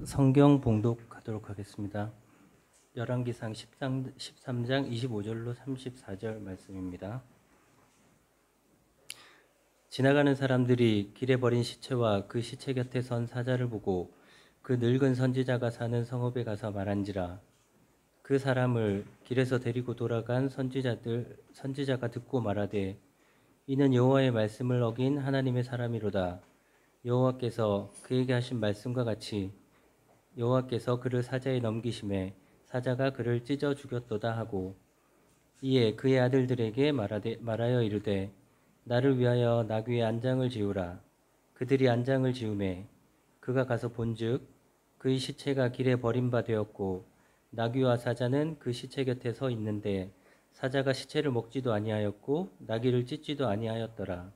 성경 봉독하도록 하겠습니다. 열왕기상 13장 25절로 34절 말씀입니다. 지나가는 사람들이 길에 버린 시체와 그 시체 곁에 선 사자를 보고 그 늙은 선지자가 사는 성읍에 가서 말한지라. 그 사람을 길에서 데리고 돌아간 선지자가 듣고 말하되 이는 여호와의 말씀을 어긴 하나님의 사람이로다. 여호와께서 그에게 하신 말씀과 같이 여호와께서 그를 사자에 넘기심에 사자가 그를 찢어 죽였도다 하고 이에 그의 아들들에게 말하여 이르되 나를 위하여 나귀의 안장을 지우라. 그들이 안장을 지우매 그가 가서 본즉 그의 시체가 길에 버린 바 되었고 나귀와 사자는 그 시체 곁에 서 있는데 사자가 시체를 먹지도 아니하였고 나귀를 찢지도 아니하였더라.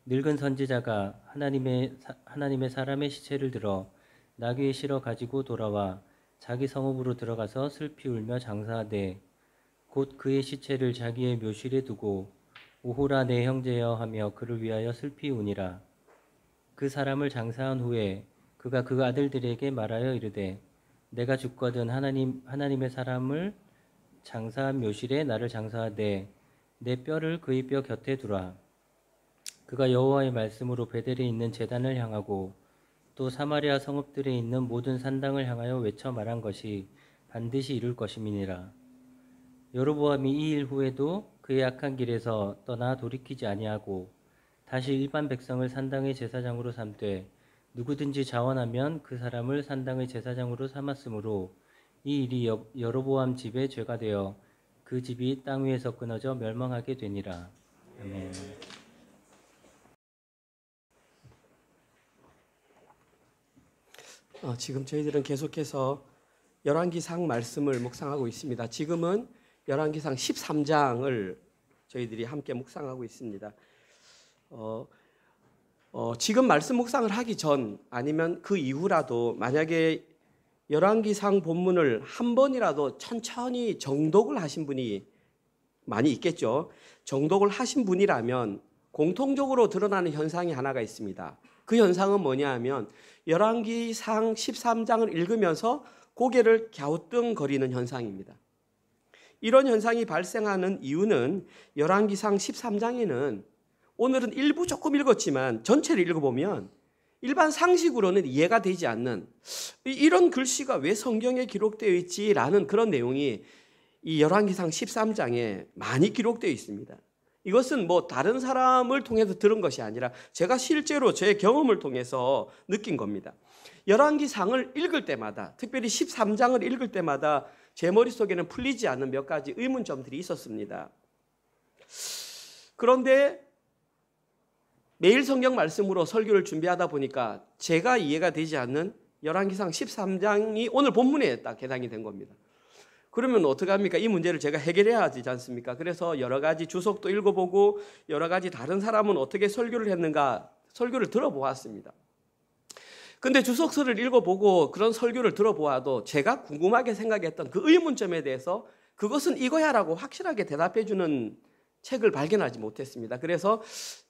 늙은 선지자가 하나님의 사람의 시체를 들어 나귀에 실어 가지고 돌아와 자기 성읍으로 들어가서 슬피 울며 장사하되 곧 그의 시체를 자기의 묘실에 두고 오호라 내 형제여 하며 그를 위하여 슬피 우니라. 그 사람을 장사한 후에 그가 그 아들들에게 말하여 이르되 내가 죽거든 하나님의 사람을 장사한 묘실에 나를 장사하되 내 뼈를 그의 뼈 곁에 두라. 그가 여호와의 말씀으로 베델에 있는 제단을 향하고 또 사마리아 성읍들에 있는 모든 산당을 향하여 외쳐 말한 것이 반드시 이룰 것임이니라. 여로보암이 이 일 후에도 그의 악한 길에서 떠나 돌이키지 아니하고 다시 일반 백성을 산당의 제사장으로 삼되 누구든지 자원하면 그 사람을 산당의 제사장으로 삼았으므로 이 일이 여로보암 집의 죄가 되어 그 집이 땅 위에서 끊어져 멸망하게 되니라. 아멘. 지금 저희들은 계속해서 열왕기상 말씀을 묵상하고 있습니다. 지금은 열왕기상 13장을 저희들이 함께 묵상하고 있습니다. 지금 말씀 묵상을 하기 전 아니면 그 이후라도 만약에 열왕기상 본문을 한 번이라도 천천히 정독을 하신 분이 많이 있겠죠. 정독을 하신 분이라면 공통적으로 드러나는 현상이 하나가 있습니다. 그 현상은 뭐냐 하면 열왕기상 13장을 읽으면서 고개를 갸우뚱거리는 현상입니다. 이런 현상이 발생하는 이유는 열왕기상 13장에는 오늘은 일부 조금 읽었지만 전체를 읽어보면 일반 상식으로는 이해가 되지 않는 이런 글씨가 왜 성경에 기록되어 있지라는 그런 내용이 이 열왕기상 13장에 많이 기록되어 있습니다. 이것은 뭐 다른 사람을 통해서 들은 것이 아니라 제가 실제로 제 경험을 통해서 느낀 겁니다. 열왕기상을 읽을 때마다, 특별히 13장을 읽을 때마다 제 머릿속에는 풀리지 않는 몇 가지 의문점들이 있었습니다. 그런데 매일 성경 말씀으로 설교를 준비하다 보니까 제가 이해가 되지 않는 열왕기상 13장이 오늘 본문에 딱 해당이 된 겁니다. 그러면 어떡합니까? 이 문제를 제가 해결해야 하지 않습니까? 그래서 여러 가지 주석도 읽어보고 여러 가지 다른 사람은 어떻게 설교를 했는가 설교를 들어보았습니다. 근데 주석서를 읽어보고 그런 설교를 들어보아도 제가 궁금하게 생각했던 그 의문점에 대해서 그것은 이거야 라고 확실하게 대답해주는 책을 발견하지 못했습니다. 그래서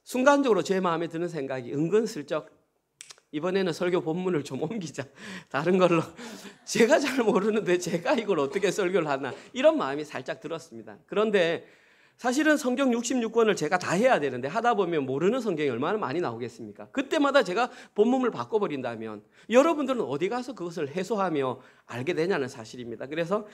순간적으로 제 마음에 드는 생각이 은근슬쩍 이번에는 설교 본문을 좀 옮기자. 다른 걸로 제가 잘 모르는데 제가 이걸 어떻게 설교를 하나 이런 마음이 살짝 들었습니다. 그런데 사실은 성경 66권을 제가 다 해야 되는데 하다 보면 모르는 성경이 얼마나 많이 나오겠습니까? 그때마다 제가 본문을 바꿔버린다면 여러분들은 어디 가서 그것을 해소하며 알게 되냐는 사실입니다. 그래서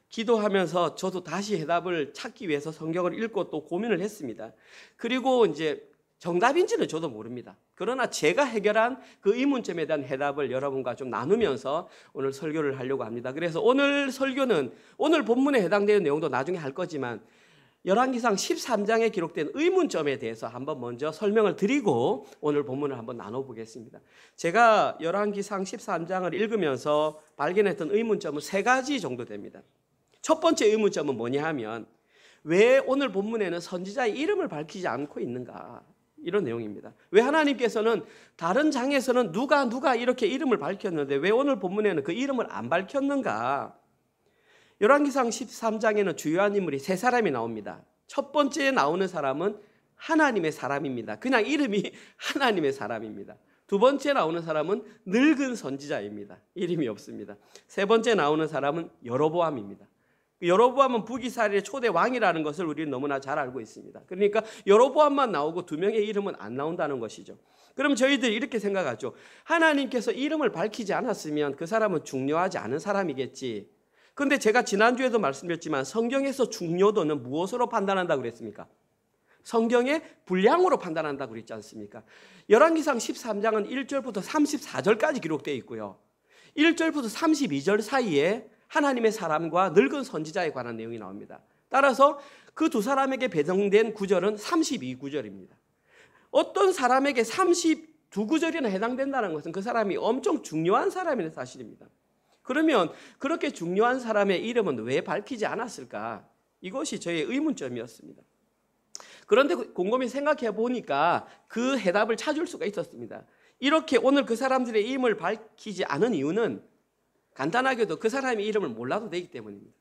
기도하면서 저도 다시 해답을 찾기 위해서 성경을 읽고 또 고민을 했습니다. 그리고 이제 정답인지는 저도 모릅니다. 그러나 제가 해결한 그 의문점에 대한 해답을 여러분과 좀 나누면서 오늘 설교를 하려고 합니다. 그래서 오늘 설교는 오늘 본문에 해당되는 내용도 나중에 할 거지만 열왕기상 13장에 기록된 의문점에 대해서 한번 먼저 설명을 드리고 오늘 본문을 한번 나눠보겠습니다. 제가 열왕기상 13장을 읽으면서 발견했던 의문점은 세 가지 정도 됩니다. 첫 번째 의문점은 뭐냐 하면 왜 오늘 본문에는 선지자의 이름을 밝히지 않고 있는가? 이런 내용입니다. 왜 하나님께서는 다른 장에서는 누가 이렇게 이름을 밝혔는데 왜 오늘 본문에는 그 이름을 안 밝혔는가? 열왕기상 13장에는 주요한 인물이 세 사람이 나옵니다. 첫 번째에 나오는 사람은 하나님의 사람입니다. 그냥 이름이 하나님의 사람입니다. 두 번째 나오는 사람은 늙은 선지자입니다. 이름이 없습니다. 세 번째 나오는 사람은 여로보암입니다. 여로보암은 북이스라엘의 초대 왕이라는 것을 우리는 너무나 잘 알고 있습니다. 그러니까 여로보암만 나오고 두 명의 이름은 안 나온다는 것이죠. 그럼 저희들이 이렇게 생각하죠. 하나님께서 이름을 밝히지 않았으면 그 사람은 중요하지 않은 사람이겠지. 그런데 제가 지난주에도 말씀드렸지만 성경에서 중요도는 무엇으로 판단한다고 그랬습니까? 성경의 분량으로 판단한다고 그랬지 않습니까? 열왕기상 13장은 1절부터 34절까지 기록되어 있고요. 1절부터 32절 사이에 하나님의 사람과 늙은 선지자에 관한 내용이 나옵니다. 따라서 그 두 사람에게 배정된 구절은 32구절입니다. 어떤 사람에게 32구절이나 해당된다는 것은 그 사람이 엄청 중요한 사람이라는 사실입니다. 그러면 그렇게 중요한 사람의 이름은 왜 밝히지 않았을까? 이것이 저의 의문점이었습니다. 그런데 곰곰이 생각해 보니까 그 해답을 찾을 수가 있었습니다. 이렇게 오늘 그 사람들의 이름을 밝히지 않은 이유는 간단하게도 그 사람의 이름을 몰라도 되기 때문입니다.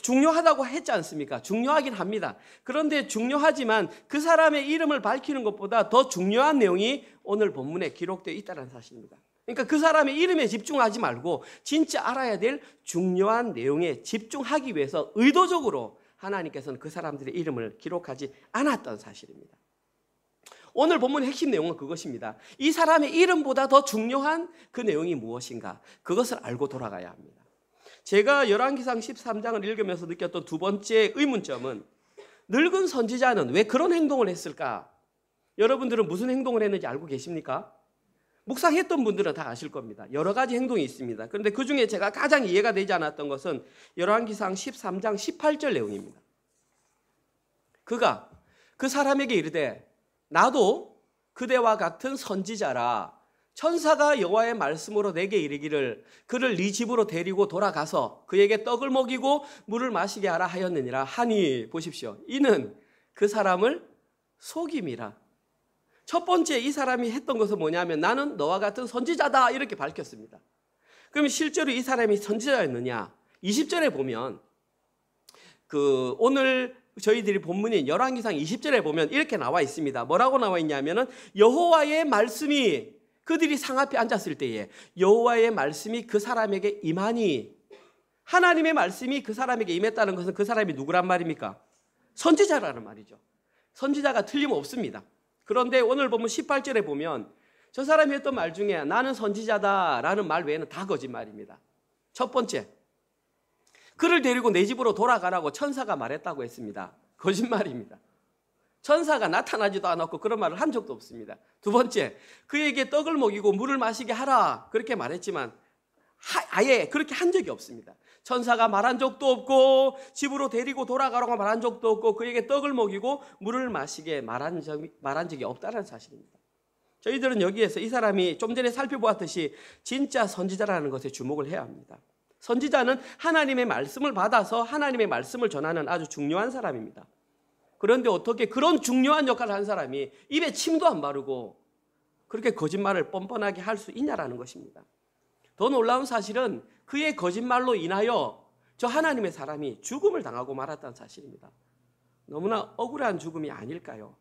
중요하다고 했지 않습니까? 중요하긴 합니다. 그런데 중요하지만 그 사람의 이름을 밝히는 것보다 더 중요한 내용이 오늘 본문에 기록되어 있다는 사실입니다. 그러니까 그 사람의 이름에 집중하지 말고 진짜 알아야 될 중요한 내용에 집중하기 위해서 의도적으로 하나님께서는 그 사람들의 이름을 기록하지 않았던 사실입니다. 오늘 본문의 핵심 내용은 그것입니다. 이 사람의 이름보다 더 중요한 그 내용이 무엇인가? 그것을 알고 돌아가야 합니다. 제가 열왕기상 13장을 읽으면서 느꼈던 두 번째 의문점은 늙은 선지자는 왜 그런 행동을 했을까? 여러분들은 무슨 행동을 했는지 알고 계십니까? 묵상했던 분들은 다 아실 겁니다. 여러 가지 행동이 있습니다. 그런데 그중에 제가 가장 이해가 되지 않았던 것은 열왕기상 13장 18절 내용입니다. 그가 그 사람에게 이르되 나도 그대와 같은 선지자라 천사가 여호와의 말씀으로 내게 이르기를 그를 네 집으로 데리고 돌아가서 그에게 떡을 먹이고 물을 마시게 하라 하였느니라 하니 보십시오. 이는 그 사람을 속임이라. 첫 번째 이 사람이 했던 것은 뭐냐면 나는 너와 같은 선지자다 이렇게 밝혔습니다. 그럼 실제로 이 사람이 선지자였느냐? 20절에 보면 오늘 저희들이 본문인 열왕기상 20절에 보면 이렇게 나와 있습니다. 뭐라고 나와 있냐면은 여호와의 말씀이 그들이 상 앞에 앉았을 때에 여호와의 말씀이 그 사람에게 임하니 하나님의 말씀이 그 사람에게 임했다는 것은 그 사람이 누구란 말입니까? 선지자라는 말이죠. 선지자가 틀림없습니다. 그런데 오늘 보면 18절에 보면 저 사람이 했던 말 중에 나는 선지자다라는 말 외에는 다 거짓말입니다. 첫 번째, 그를 데리고 내 집으로 돌아가라고 천사가 말했다고 했습니다. 거짓말입니다. 천사가 나타나지도 않았고 그런 말을 한 적도 없습니다. 두 번째, 그에게 떡을 먹이고 물을 마시게 하라 그렇게 말했지만 아예 그렇게 한 적이 없습니다. 천사가 말한 적도 없고 집으로 데리고 돌아가라고 말한 적도 없고 그에게 떡을 먹이고 물을 마시게 말한 적이 없다는 사실입니다. 저희들은 여기에서 이 사람이 좀 전에 살펴보았듯이 진짜 선지자라는 것에 주목을 해야 합니다. 선지자는 하나님의 말씀을 받아서 하나님의 말씀을 전하는 아주 중요한 사람입니다. 그런데 어떻게 그런 중요한 역할을 한 사람이 입에 침도 안 바르고 그렇게 거짓말을 뻔뻔하게 할 수 있냐라는 것입니다. 더 놀라운 사실은 그의 거짓말로 인하여 저 하나님의 사람이 죽음을 당하고 말았다는 사실입니다. 너무나 억울한 죽음이 아닐까요?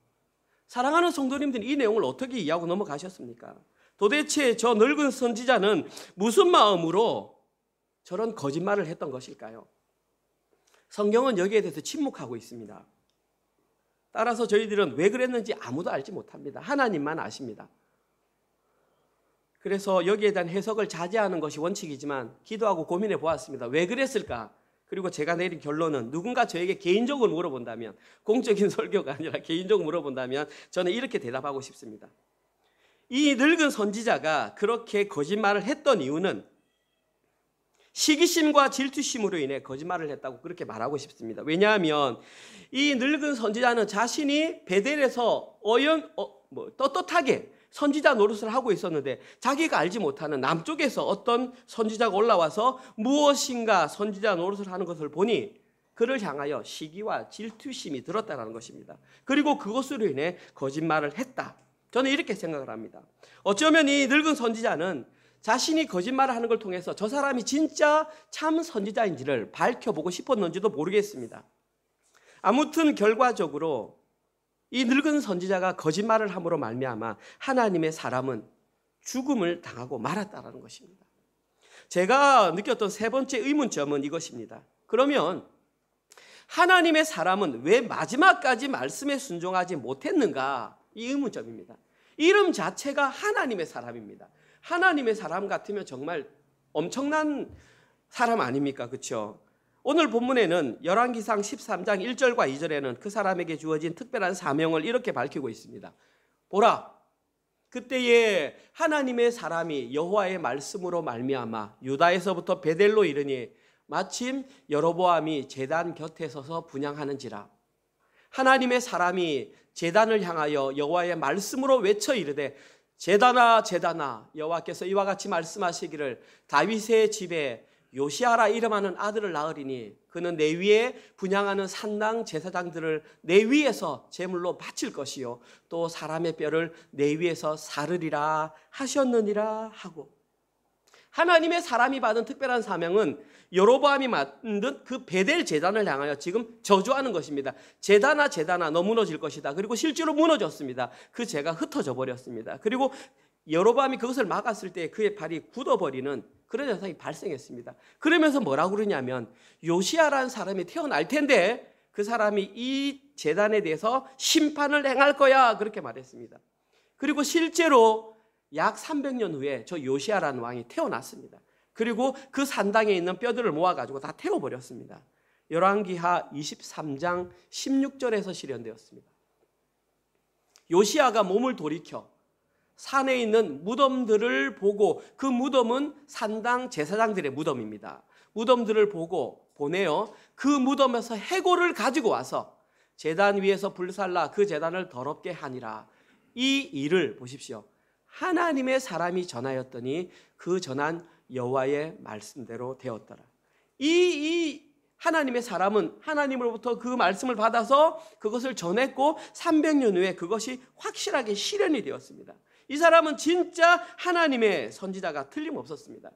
사랑하는 성도님들은 이 내용을 어떻게 이해하고 넘어가셨습니까? 도대체 저 늙은 선지자는 무슨 마음으로 저런 거짓말을 했던 것일까요? 성경은 여기에 대해서 침묵하고 있습니다. 따라서 저희들은 왜 그랬는지 아무도 알지 못합니다. 하나님만 아십니다. 그래서 여기에 대한 해석을 자제하는 것이 원칙이지만 기도하고 고민해 보았습니다. 왜 그랬을까? 그리고 제가 내린 결론은 누군가 저에게 개인적으로 물어본다면, 공적인 설교가 아니라 개인적으로 물어본다면 저는 이렇게 대답하고 싶습니다. 이 늙은 선지자가 그렇게 거짓말을 했던 이유는 시기심과 질투심으로 인해 거짓말을 했다고 그렇게 말하고 싶습니다. 왜냐하면 이 늙은 선지자는 자신이 베델에서 떳떳하게 선지자 노릇을 하고 있었는데 자기가 알지 못하는 남쪽에서 어떤 선지자가 올라와서 무엇인가 선지자 노릇을 하는 것을 보니 그를 향하여 시기와 질투심이 들었다는 것입니다. 그리고 그것으로 인해 거짓말을 했다. 저는 이렇게 생각을 합니다. 어쩌면 이 늙은 선지자는 자신이 거짓말을 하는 걸 통해서 저 사람이 진짜 참 선지자인지를 밝혀보고 싶었는지도 모르겠습니다. 아무튼 결과적으로 이 늙은 선지자가 거짓말을 함으로 말미암아 하나님의 사람은 죽음을 당하고 말았다라는 것입니다. 제가 느꼈던 세 번째 의문점은 이것입니다. 그러면 하나님의 사람은 왜 마지막까지 말씀에 순종하지 못했는가? 이 의문점입니다. 이름 자체가 하나님의 사람입니다. 하나님의 사람 같으면 정말 엄청난 사람 아닙니까? 그렇죠? 오늘 본문에는 열왕기상 13장 1절과 2절에는 그 사람에게 주어진 특별한 사명을 이렇게 밝히고 있습니다. 보라, 그때에 하나님의 사람이 여호와의 말씀으로 말미암아 유다에서부터 베델로 이르니 마침 여로보암이 제단 곁에 서서 분향하는지라. 하나님의 사람이 제단을 향하여 여호와의 말씀으로 외쳐 이르되 제단아 제단아, 여호와께서 이와 같이 말씀하시기를 다윗의 집에 요시아라 이름하는 아들을 낳으리니 그는 내 위에 분향하는 산당 제사장들을 내 위에서 제물로 바칠 것이요 또 사람의 뼈를 내 위에서 사르리라 하셨느니라 하고, 하나님의 사람이 받은 특별한 사명은 여로보암이 만든 그 베델 제단을 향하여 지금 저주하는 것입니다. 제단아 제단아 너 무너질 것이다. 그리고 실제로 무너졌습니다. 그 재가 흩어져 버렸습니다. 그리고 여로보암이 그것을 막았을 때 그의 발이 굳어버리는 그런 현상이 발생했습니다. 그러면서 뭐라고 그러냐면 요시아라는 사람이 태어날 텐데 그 사람이 이 제단에 대해서 심판을 행할 거야, 그렇게 말했습니다. 그리고 실제로 약 300년 후에 저 요시아라는 왕이 태어났습니다. 그리고 그 산당에 있는 뼈들을 모아가지고 다 태워버렸습니다. 열왕기하 23장 16절에서 실현되었습니다. 요시아가 몸을 돌이켜 산에 있는 무덤들을 보고, 그 무덤은 산당 제사장들의 무덤입니다. 무덤들을 보고 보내어 그 무덤에서 해골을 가지고 와서 제단 위에서 불살라 그 제단을 더럽게 하니라. 이 일을 보십시오. 하나님의 사람이 전하였더니 그 전한 여호와의 말씀대로 되었더라. 이 하나님의 사람은 하나님으로부터 그 말씀을 받아서 그것을 전했고 300년 후에 그것이 확실하게 실현이 되었습니다. 이 사람은 진짜 하나님의 선지자가 틀림없었습니다.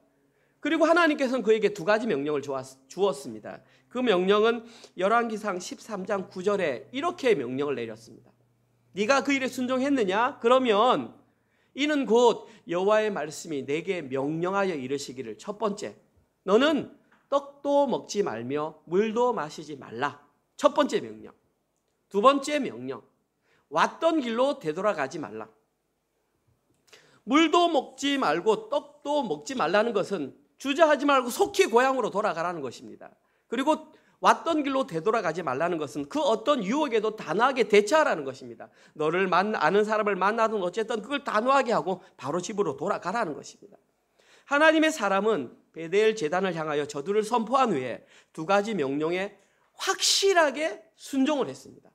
그리고 하나님께서는 그에게 두 가지 명령을 주었습니다. 그 명령은 열왕기상 13장 9절에 이렇게 명령을 내렸습니다. 네가 그 일에 순종했느냐? 그러면 이는 곧 여호와의 말씀이 내게 명령하여 이르시기를, 첫 번째, 너는 떡도 먹지 말며 물도 마시지 말라. 첫 번째 명령. 두 번째 명령, 왔던 길로 되돌아가지 말라. 물도 먹지 말고 떡도 먹지 말라는 것은 주저하지 말고 속히 고향으로 돌아가라는 것입니다. 그리고 왔던 길로 되돌아가지 말라는 것은 그 어떤 유혹에도 단호하게 대처하라는 것입니다. 너를 아는 사람을 만나든 어쨌든 그걸 단호하게 하고 바로 집으로 돌아가라는 것입니다. 하나님의 사람은 베델 제단을 향하여 저주를 선포한 후에 두 가지 명령에 확실하게 순종을 했습니다.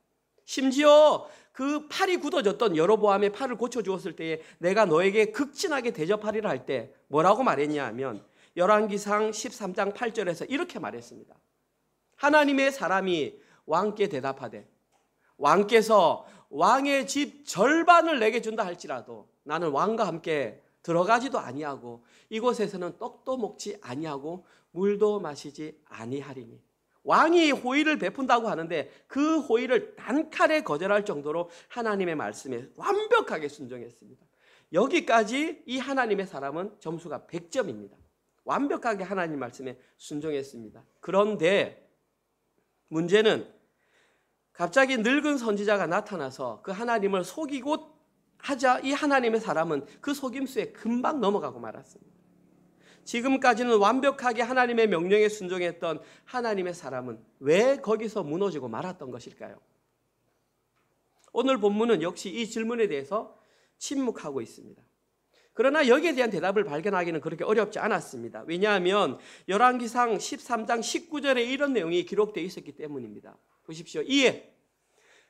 심지어 그 팔이 굳어졌던 여로보암의 팔을 고쳐주었을 때에 내가 너에게 극진하게 대접하리라 할 때 뭐라고 말했냐 하면 열왕기상 13장 8절에서 이렇게 말했습니다. 하나님의 사람이 왕께 대답하되 왕께서 왕의 집 절반을 내게 준다 할지라도 나는 왕과 함께 들어가지도 아니하고 이곳에서는 떡도 먹지 아니하고 물도 마시지 아니하리니. 왕이 호의를 베푼다고 하는데 그 호의를 단칼에 거절할 정도로 하나님의 말씀에 완벽하게 순종했습니다. 여기까지 이 하나님의 사람은 점수가 100점입니다. 완벽하게 하나님 말씀에 순종했습니다. 그런데 문제는 갑자기 늙은 선지자가 나타나서 그 하나님을 속이고 하자 이 하나님의 사람은 그 속임수에 금방 넘어가고 말았습니다. 지금까지는 완벽하게 하나님의 명령에 순종했던 하나님의 사람은 왜 거기서 무너지고 말았던 것일까요? 오늘 본문은 역시 이 질문에 대해서 침묵하고 있습니다. 그러나 여기에 대한 대답을 발견하기는 그렇게 어렵지 않았습니다. 왜냐하면 열왕기상 13장 19절에 이런 내용이 기록되어 있었기 때문입니다. 보십시오. 이에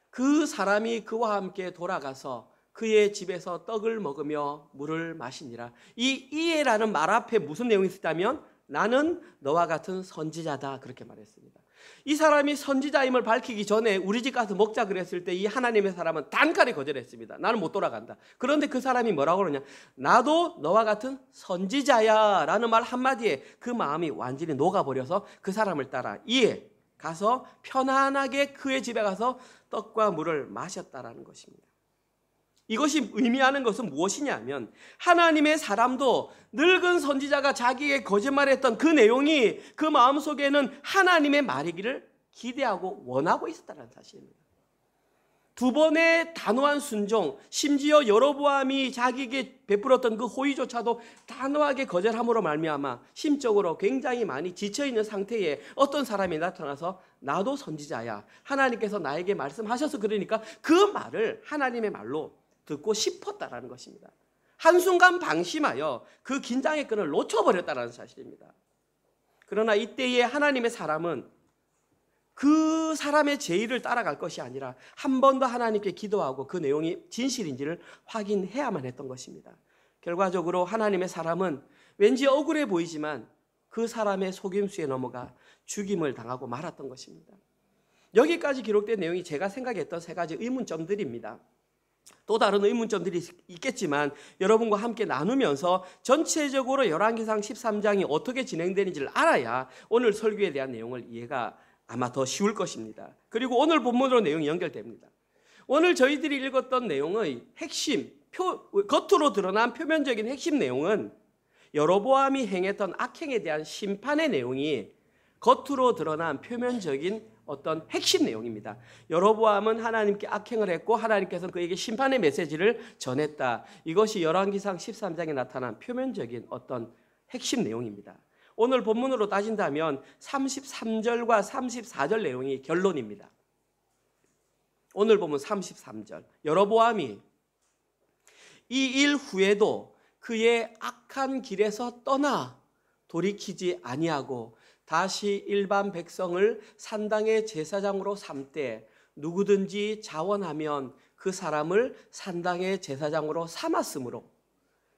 그 사람이 그와 함께 돌아가서 그의 집에서 떡을 먹으며 물을 마시니라. 이 이에라는 말 앞에 무슨 내용이 있었다면 나는 너와 같은 선지자다, 그렇게 말했습니다. 이 사람이 선지자임을 밝히기 전에 우리 집 가서 먹자 그랬을 때 이 하나님의 사람은 단칼에 거절했습니다. 나는 못 돌아간다. 그런데 그 사람이 뭐라고 그러냐, 나도 너와 같은 선지자야 라는 말 한마디에 그 마음이 완전히 녹아버려서 그 사람을 따라 이에 가서 편안하게 그의 집에 가서 떡과 물을 마셨다라는 것입니다. 이것이 의미하는 것은 무엇이냐면 하나님의 사람도 늙은 선지자가 자기에게 거짓말했던 그 내용이 그 마음속에는 하나님의 말이기를 기대하고 원하고 있었다는 사실입니다. 두 번의 단호한 순종, 심지어 여로보암이 자기에게 베풀었던 그 호의조차도 단호하게 거절함으로 말미암아 심적으로 굉장히 많이 지쳐있는 상태에 어떤 사람이 나타나서 나도 선지자야, 하나님께서 나에게 말씀하셔서 그러니까 그 말을 하나님의 말로 듣고 싶었다라는 것입니다. 한순간 방심하여 그 긴장의 끈을 놓쳐버렸다는 사실입니다. 그러나 이때에 하나님의 사람은 그 사람의 제의를 따라갈 것이 아니라 한 번 더 하나님께 기도하고 그 내용이 진실인지를 확인해야만 했던 것입니다. 결과적으로 하나님의 사람은 왠지 억울해 보이지만 그 사람의 속임수에 넘어가 죽임을 당하고 말았던 것입니다. 여기까지 기록된 내용이 제가 생각했던 세 가지 의문점들입니다. 또 다른 의문점들이 있겠지만 여러분과 함께 나누면서 전체적으로 열왕기상 13장이 어떻게 진행되는지를 알아야 오늘 설교에 대한 내용을 이해가 아마 더 쉬울 것입니다. 그리고 오늘 본문으로 내용이 연결됩니다. 오늘 저희들이 읽었던 내용의 핵심, 겉으로 드러난 표면적인 핵심 내용은 여로보암이 행했던 악행에 대한 심판의 내용이 겉으로 드러난 표면적인 어떤 핵심 내용입니다. 여로보암은 하나님께 악행을 했고 하나님께서는 그에게 심판의 메시지를 전했다. 이것이 열왕기상 13장에 나타난 표면적인 어떤 핵심 내용입니다. 오늘 본문으로 따진다면 33절과 34절 내용이 결론입니다. 오늘 보면 33절. 여로보암이 이 일 후에도 그의 악한 길에서 떠나 돌이키지 아니하고 다시 일반 백성을 산당의 제사장으로 삼되 누구든지 자원하면 그 사람을 산당의 제사장으로 삼았으므로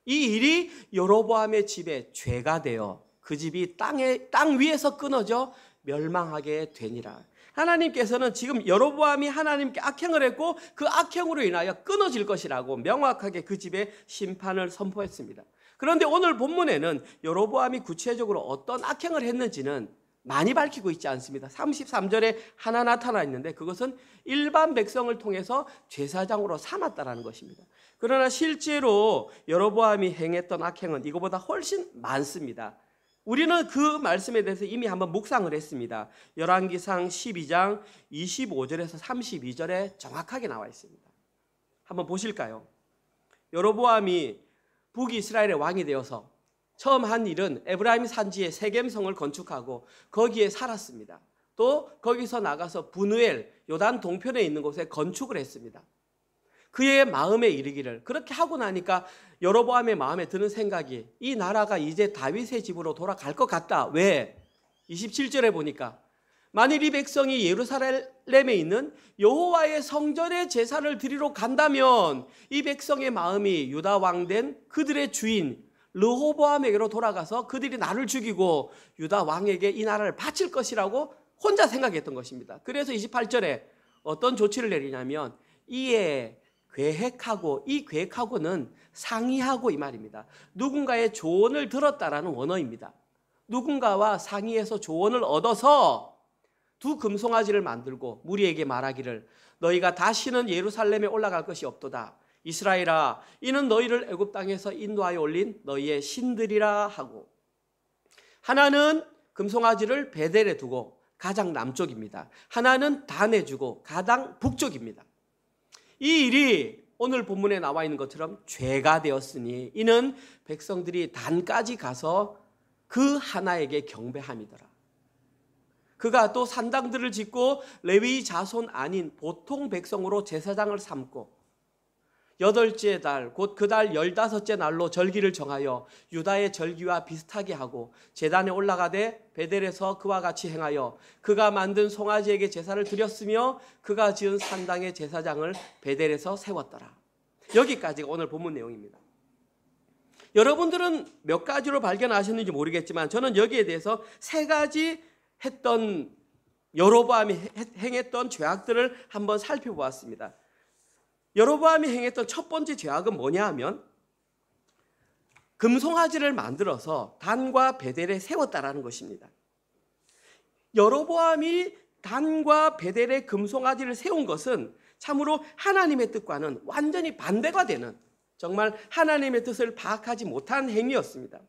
이 일이 여로보암의 집에 죄가 되어 그 집이 땅 위에서 끊어져 멸망하게 되니라. 하나님께서는 지금 여로보암이 하나님께 악행을 했고 그 악행으로 인하여 끊어질 것이라고 명확하게 그 집에 심판을 선포했습니다. 그런데 오늘 본문에는 여로보암이 구체적으로 어떤 악행을 했는지는 많이 밝히고 있지 않습니다. 33절에 하나 나타나 있는데 그것은 일반 백성을 통해서 제사장으로 삼았다라는 것입니다. 그러나 실제로 여로보암이 행했던 악행은 이거보다 훨씬 많습니다. 우리는 그 말씀에 대해서 이미 한번 묵상을 했습니다. 열왕기상 12장 25절에서 32절에 정확하게 나와 있습니다. 한번 보실까요? 여로보암이 북이스라엘의 왕이 되어서 처음 한 일은 에브라임 산지에 세겜성을 건축하고 거기에 살았습니다. 또 거기서 나가서 브누엘, 요단 동편에 있는 곳에 건축을 했습니다. 그의 마음에 이르기를, 그렇게 하고 나니까 여로보암의 마음에 드는 생각이 이 나라가 이제 다윗의 집으로 돌아갈 것 같다. 왜? 27절에 보니까 만일 이 백성이 예루살렘에 있는 여호와의 성전에 제사를 드리러 간다면 이 백성의 마음이 유다 왕된 그들의 주인 르호보암에게로 돌아가서 그들이 나를 죽이고 유다 왕에게 이 나라를 바칠 것이라고 혼자 생각했던 것입니다. 그래서 28절에 어떤 조치를 내리냐면 이에 계획하고, 이 계획하고는 상의하고 이 말입니다. 누군가의 조언을 들었다라는 원어입니다. 누군가와 상의해서 조언을 얻어서 두 금송아지를 만들고 무리에게 말하기를 너희가 다시는 예루살렘에 올라갈 것이 없도다. 이스라엘아, 이는 너희를 애굽 땅에서 인도하여 올린 너희의 신들이라 하고, 하나는 금송아지를 베델에 두고 가장 남쪽입니다. 하나는 단에 주고 가장 북쪽입니다. 이 일이 오늘 본문에 나와 있는 것처럼 죄가 되었으니 이는 백성들이 단까지 가서 그 하나에게 경배함이더라. 그가 또 산당들을 짓고 레위 자손 아닌 보통 백성으로 제사장을 삼고 8째 달, 곧 그 달 15째 날로 절기를 정하여 유다의 절기와 비슷하게 하고 제단에 올라가되 베델에서 그와 같이 행하여 그가 만든 송아지에게 제사를 드렸으며 그가 지은 산당의 제사장을 베델에서 세웠더라. 여기까지가 오늘 본문 내용입니다. 여러분들은 몇 가지로 발견하셨는지 모르겠지만 저는 여기에 대해서 세 가지 했던 여로보암이 행했던 죄악들을 한번 살펴보았습니다. 여로보암이 행했던 첫 번째 죄악은 뭐냐 하면 금송아지를 만들어서 단과 베델에 세웠다라는 것입니다. 여로보암이 단과 베델의 금송아지를 세운 것은 참으로 하나님의 뜻과는 완전히 반대가 되는, 정말 하나님의 뜻을 파악하지 못한 행위였습니다.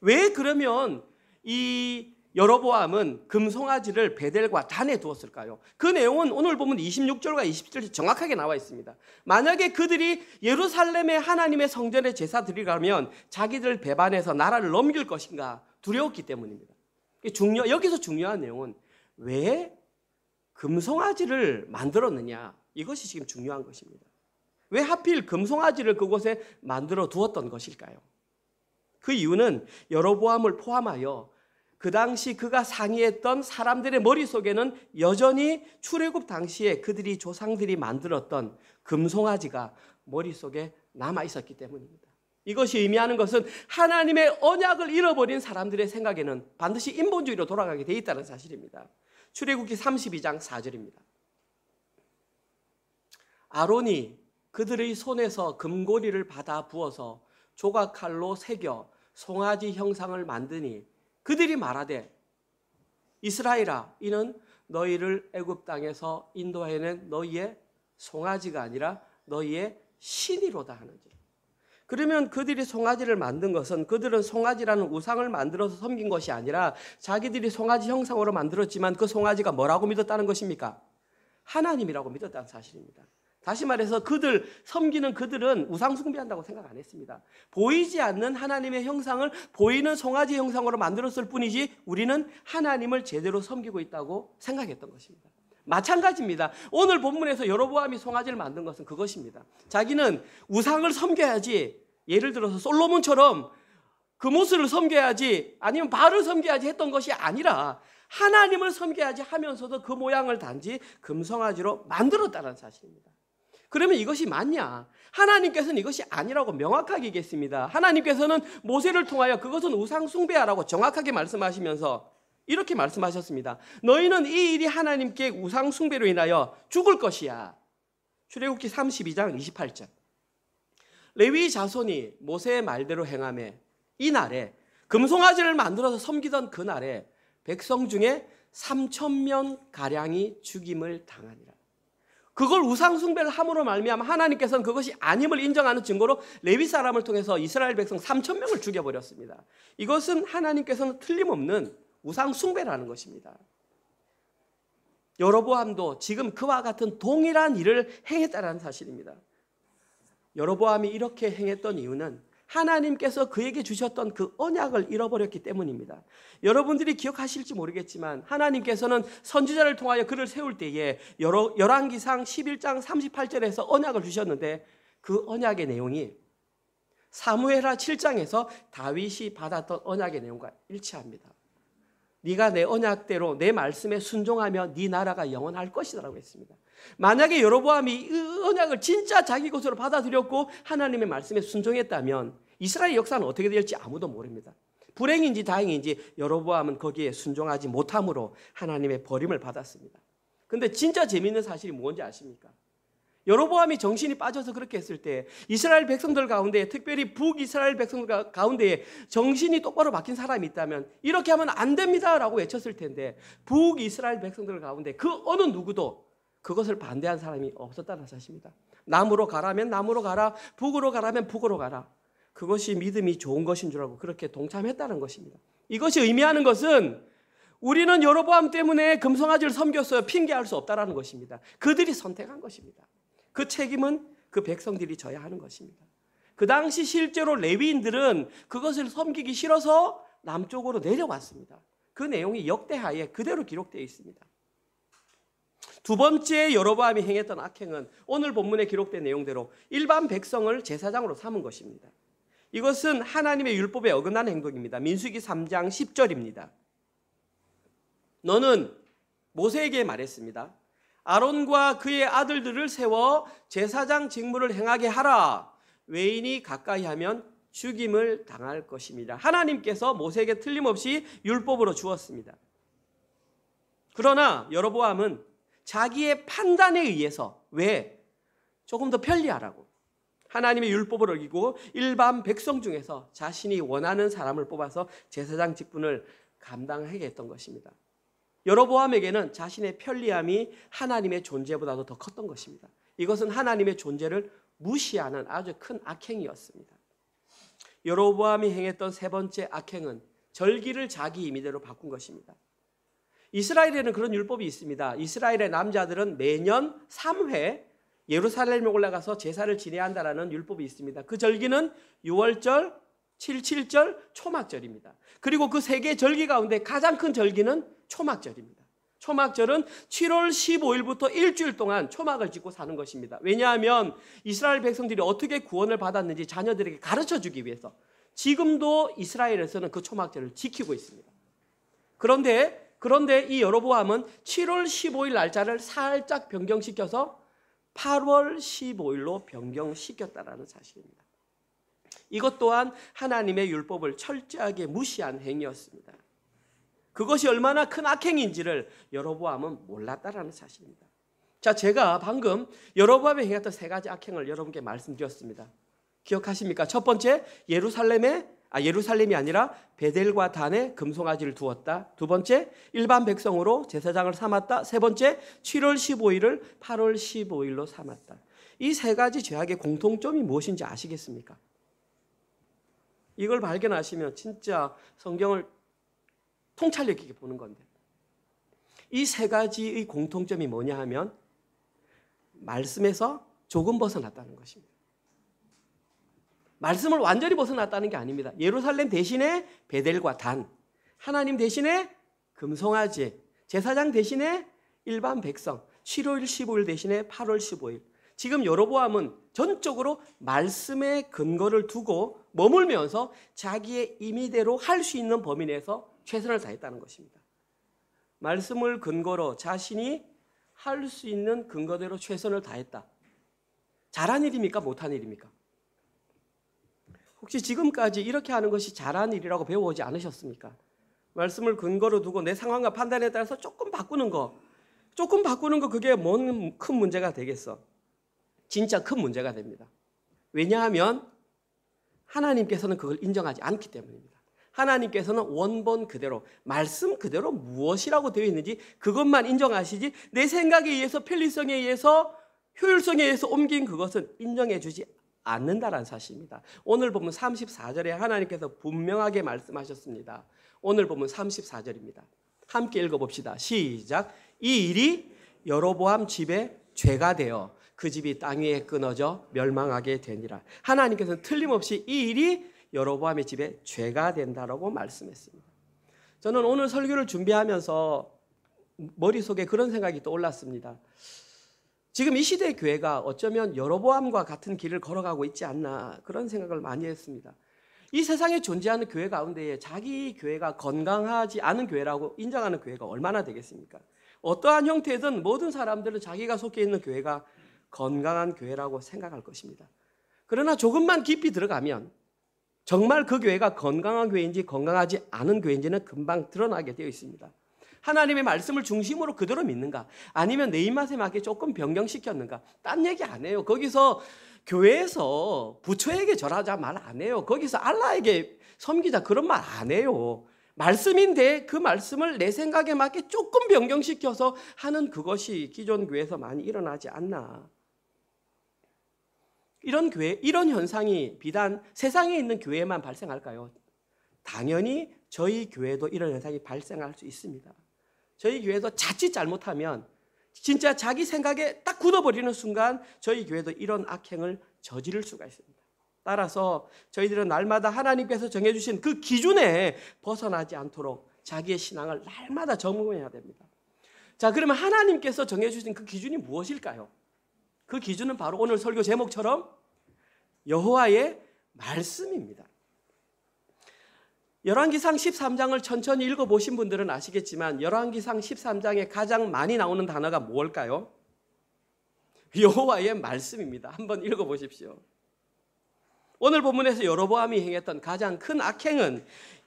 왜 그러면 이 여로보암은 금송아지를 베델과 단에 두었을까요? 그 내용은 오늘 보면 26절과 27절 정확하게 나와 있습니다. 만약에 그들이 예루살렘의 하나님의 성전에 제사 드리려면 자기들 배반해서 나라를 넘길 것인가 두려웠기 때문입니다. 여기서 중요한 내용은 왜 금송아지를 만들었느냐, 이것이 지금 중요한 것입니다. 왜 하필 금송아지를 그곳에 만들어 두었던 것일까요? 그 이유는 여로보암을 포함하여 그 당시 그가 상의했던 사람들의 머릿속에는 여전히 출애굽 당시에 그들이 조상들이 만들었던 금송아지가 머릿속에 남아 있었기 때문입니다. 이것이 의미하는 것은 하나님의 언약을 잃어버린 사람들의 생각에는 반드시 인본주의로 돌아가게 돼 있다는 사실입니다. 출애굽기 32장 4절입니다. 아론이 그들의 손에서 금고리를 받아 부어서 조각칼로 새겨 송아지 형상을 만드니 그들이 말하되 이스라엘아, 이는 너희를 애굽 땅에서 인도해낸 너희의 송아지가 아니라 너희의 신이로다 하는지라. 그러면 그들이 송아지를 만든 것은 그들은 송아지라는 우상을 만들어서 섬긴 것이 아니라 자기들이 송아지 형상으로 만들었지만 그 송아지가 뭐라고 믿었다는 것입니까? 하나님이라고 믿었다는 사실입니다. 다시 말해서 섬기는 그들은 우상 숭배한다고 생각 안 했습니다. 보이지 않는 하나님의 형상을 보이는 송아지 형상으로 만들었을 뿐이지 우리는 하나님을 제대로 섬기고 있다고 생각했던 것입니다. 마찬가지입니다. 오늘 본문에서 여로보암이 송아지를 만든 것은 그것입니다. 자기는 우상을 섬겨야지, 예를 들어서 솔로몬처럼 그모스를 섬겨야지 아니면 바알을 섬겨야지 했던 것이 아니라 하나님을 섬겨야지 하면서도 그 모양을 단지 금송아지로 만들었다는 사실입니다. 그러면 이것이 맞냐? 하나님께서는 이것이 아니라고 명확하게 얘기했습니다. 하나님께서는 모세를 통하여 그것은 우상 숭배하라고 정확하게 말씀하시면서 이렇게 말씀하셨습니다. 너희는 이 일이 하나님께 우상 숭배로 인하여 죽을 것이야. 출애굽기 32장 28절. 레위 자손이 모세의 말대로 행하매 이날에 금송아지를 만들어서 섬기던 그날에 백성 중에 3,000명 가량이 죽임을 당하니라. 그걸 우상 숭배를 함으로 말미암아 하나님께서는 그것이 아님을 인정하는 증거로 레위 사람을 통해서 이스라엘 백성 3,000명을 죽여버렸습니다. 이것은 하나님께서는 틀림없는 우상 숭배라는 것입니다. 여로보암도 지금 그와 같은 동일한 일을 행했다는 사실입니다. 여로보암이 이렇게 행했던 이유는 하나님께서 그에게 주셨던 그 언약을 잃어버렸기 때문입니다. 여러분들이 기억하실지 모르겠지만 하나님께서는 선지자를 통하여 그를 세울 때에 열왕기상 11장 38절에서 언약을 주셨는데 그 언약의 내용이 사무엘하 7장에서 다윗이 받았던 언약의 내용과 일치합니다. 네가 내 언약대로 내 말씀에 순종하며 네 나라가 영원할 것이라고 했습니다. 만약에 여로보암이 이 언약을 진짜 자기 것으로 받아들였고 하나님의 말씀에 순종했다면 이스라엘 역사는 어떻게 될지 아무도 모릅니다. 불행인지 다행인지 여로보암은 거기에 순종하지 못함으로 하나님의 버림을 받았습니다. 그런데 진짜 재미있는 사실이 뭔지 아십니까? 여로보암이 정신이 빠져서 그렇게 했을 때 이스라엘 백성들 가운데, 특별히 북이스라엘 백성들 가운데에 정신이 똑바로 박힌 사람이 있다면 이렇게 하면 안 됩니다라고 외쳤을 텐데 북이스라엘 백성들 가운데 그 어느 누구도 그것을 반대한 사람이 없었다는 사실입니다. 남으로 가라면 남으로 가라, 북으로 가라면 북으로 가라. 그것이 믿음이 좋은 것인 줄 알고 그렇게 동참했다는 것입니다. 이것이 의미하는 것은 우리는 여로보암 때문에 금송아지를 섬겼어요, 핑계할 수 없다는 것입니다. 그들이 선택한 것입니다. 그 책임은 그 백성들이 져야 하는 것입니다. 그 당시 실제로 레위인들은 그것을 섬기기 싫어서 남쪽으로 내려왔습니다. 그 내용이 역대하에 그대로 기록되어 있습니다. 두 번째 여로보암이 행했던 악행은 오늘 본문에 기록된 내용대로 일반 백성을 제사장으로 삼은 것입니다. 이것은 하나님의 율법에 어긋난 행동입니다. 민수기 3장 10절입니다. 너는 모세에게 말했습니다. 아론과 그의 아들들을 세워 제사장 직무를 행하게 하라. 외인이 가까이 하면 죽임을 당할 것입니다. 하나님께서 모세에게 틀림없이 율법으로 주었습니다. 그러나 여로보암은 자기의 판단에 의해서 왜? 조금 더 편리하라고 하나님의 율법을 어기고 일반 백성 중에서 자신이 원하는 사람을 뽑아서 제사장 직분을 감당하게 했던 것입니다. 여로보암에게는 자신의 편리함이 하나님의 존재보다도 더 컸던 것입니다. 이것은 하나님의 존재를 무시하는 아주 큰 악행이었습니다. 여로보암이 행했던 세 번째 악행은 절기를 자기 임의대로 바꾼 것입니다. 이스라엘에는 그런 율법이 있습니다. 이스라엘의 남자들은 매년 3회 예루살렘에 올라가서 제사를 지내야 한다는 율법이 있습니다. 그 절기는 6월절, 7.7절, 초막절입니다. 그리고 그 세 개의 절기 가운데 가장 큰 절기는 초막절입니다. 초막절은 7월 15일부터 일주일 동안 초막을 짓고 사는 것입니다. 왜냐하면 이스라엘 백성들이 어떻게 구원을 받았는지 자녀들에게 가르쳐주기 위해서 지금도 이스라엘에서는 그 초막절을 지키고 있습니다. 그런데 이 여로보암은 7월 15일 날짜를 살짝 변경시켜서 8월 15일로 변경시켰다는 사실입니다. 이것 또한 하나님의 율법을 철저하게 무시한 행위였습니다. 그것이 얼마나 큰 악행인지를 여로보암은 몰랐다라는 사실입니다. 자, 제가 방금 여로보암이 행했던 세 가지 악행을 여러분께 말씀드렸습니다. 기억하십니까? 첫 번째, 예루살렘이 아니라 베델과 단에 금송아지를 두었다. 두 번째, 일반 백성으로 제사장을 삼았다. 세 번째, 7월 15일을 8월 15일로 삼았다. 이 세 가지 죄악의 공통점이 무엇인지 아시겠습니까? 이걸 발견하시면 진짜 성경을 통찰력 있게 보는 건데, 이 세 가지의 공통점이 뭐냐 하면 말씀에서 조금 벗어났다는 것입니다. 말씀을 완전히 벗어났다는 게 아닙니다. 예루살렘 대신에 베델과 단, 하나님 대신에 금송아지, 제사장 대신에 일반 백성, 7월 15일 대신에 8월 15일. 지금 여로보암은 전적으로 말씀의 근거를 두고 머물면서 자기의 임의대로 할 수 있는 범위 내에서 최선을 다했다는 것입니다. 말씀을 근거로 자신이 할 수 있는 근거대로 최선을 다했다. 잘한 일입니까? 못한 일입니까? 혹시 지금까지 이렇게 하는 것이 잘한 일이라고 배워오지 않으셨습니까? 말씀을 근거로 두고 내 상황과 판단에 따라서 조금 바꾸는 거 그게 뭔 큰 문제가 되겠어? 진짜 큰 문제가 됩니다. 왜냐하면 하나님께서는 그걸 인정하지 않기 때문입니다. 하나님께서는 원본 그대로, 말씀 그대로 무엇이라고 되어 있는지 그것만 인정하시지, 내 생각에 의해서, 편리성에 의해서, 효율성에 의해서 옮긴 그것은 인정해 주지 않는다라는 사실입니다. 오늘 보면 34절에 하나님께서 분명하게 말씀하셨습니다. 오늘 보면 34절입니다. 함께 읽어봅시다. 시작. 이 일이 여로보암 집에 죄가 되어 그 집이 땅 위에 끊어져 멸망하게 되니라. 하나님께서는 틀림없이 이 일이 여로보암의 집에 죄가 된다라고 말씀했습니다. 저는 오늘 설교를 준비하면서 머릿속에 그런 생각이 떠올랐습니다. 지금 이 시대의 교회가 어쩌면 여로보암과 같은 길을 걸어가고 있지 않나, 그런 생각을 많이 했습니다. 이 세상에 존재하는 교회 가운데에 자기 교회가 건강하지 않은 교회라고 인정하는 교회가 얼마나 되겠습니까? 어떠한 형태든 모든 사람들은 자기가 속해 있는 교회가 건강한 교회라고 생각할 것입니다. 그러나 조금만 깊이 들어가면 정말 그 교회가 건강한 교회인지 건강하지 않은 교회인지는 금방 드러나게 되어 있습니다. 하나님의 말씀을 중심으로 그대로 믿는가, 아니면 내 입맛에 맞게 조금 변경시켰는가, 딴 얘기 안 해요. 거기서 교회에서 부처에게 절하자 말 안 해요. 거기서 알라에게 섬기자 그런 말 안 해요. 말씀인데 그 말씀을 내 생각에 맞게 조금 변경시켜서 하는 그것이 기존 교회에서 많이 일어나지 않나. 이런 교회, 이런 현상이 비단 세상에 있는 교회에만 발생할까요? 당연히 저희 교회도 이런 현상이 발생할 수 있습니다. 저희 교회도 자칫 잘못하면 진짜 자기 생각에 딱 굳어버리는 순간 저희 교회도 이런 악행을 저지를 수가 있습니다. 따라서 저희들은 날마다 하나님께서 정해주신 그 기준에 벗어나지 않도록 자기의 신앙을 날마다 점검해야 됩니다. 자, 그러면 하나님께서 정해주신 그 기준이 무엇일까요? 그 기준은 바로 오늘 설교 제목처럼 여호와의 말씀입니다. 열왕기상 13장을 천천히 읽어보신 분들은 아시겠지만 열왕기상 13장에 가장 많이 나오는 단어가 뭘까요? 여호와의 말씀입니다. 한번 읽어보십시오. 오늘 본문에서 여로보암이 행했던 가장 큰 악행은